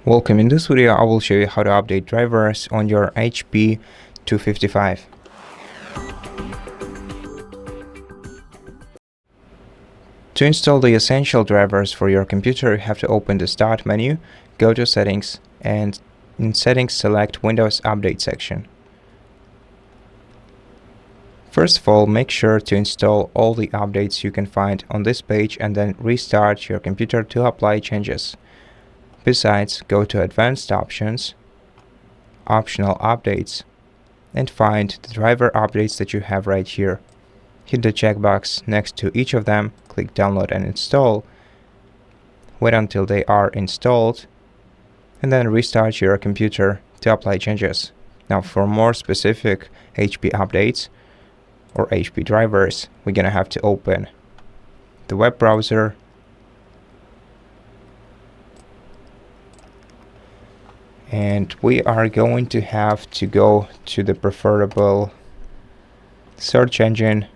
Welcome. In this video I will show you how to update drivers on your HP 255. To install the essential drivers for your computer, you have to open the Start menu, go to Settings, and in Settings select Windows Update section. First of all, make sure to install all the updates you can find on this page and then restart your computer to apply changes. Besides, go to Advanced Options, Optional Updates, and find the driver updates that you have right here. Hit the checkbox next to each of them, click Download and Install, wait until they are installed, and then restart your computer to apply changes. Now, for more specific HP updates or HP drivers, we're gonna have to open the web browser, and we are going to have to go to the preferable search engine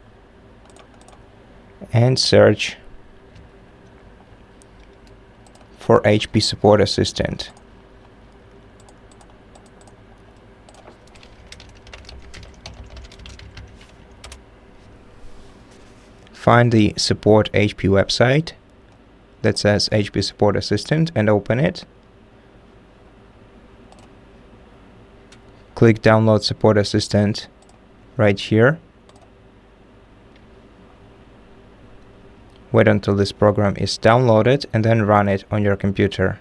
and search for HP Support Assistant. Find the Support HP website that says HP Support Assistant and open it. Click Download Support Assistant right here. Wait until this program is downloaded and then run it on your computer.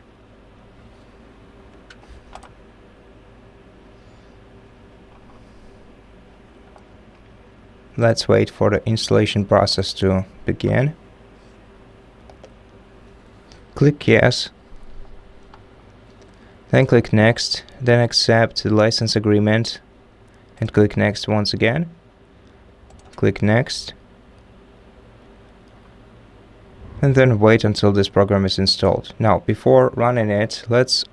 Let's wait for the installation process to begin. Click Yes. Then click Next, then accept the license agreement and click Next once again. Click Next. And then wait until this program is installed. Now, before running it, let's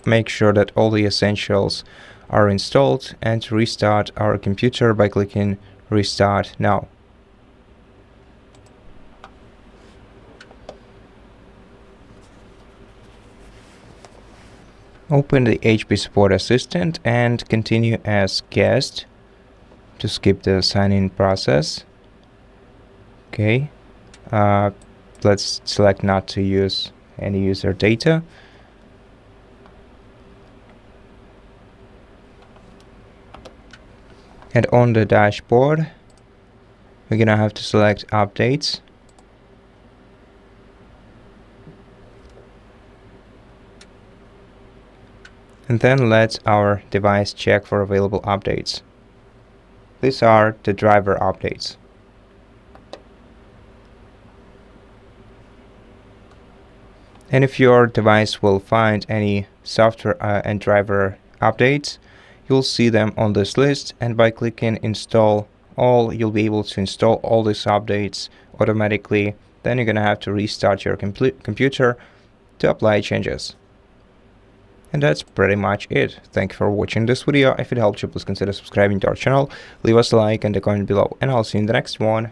make sure that all the essentials are installed and restart our computer by clicking Restart Now. Open the HP Support Assistant and continue as guest to skip the sign-in process. Okay. Let's select not to use any user data. And on the dashboard, we're gonna have to select Updates. And then let our device check for available updates. These are the driver updates. And if your device will find any software and driver updates, you'll see them on this list, and by clicking Install All, you'll be able to install all these updates automatically. Then you're gonna have to restart your computer to apply changes. And that's pretty much it. Thank you for watching this video. If it helped you, please consider subscribing to our channel, leave us a like and a comment below, and I'll see you in the next one.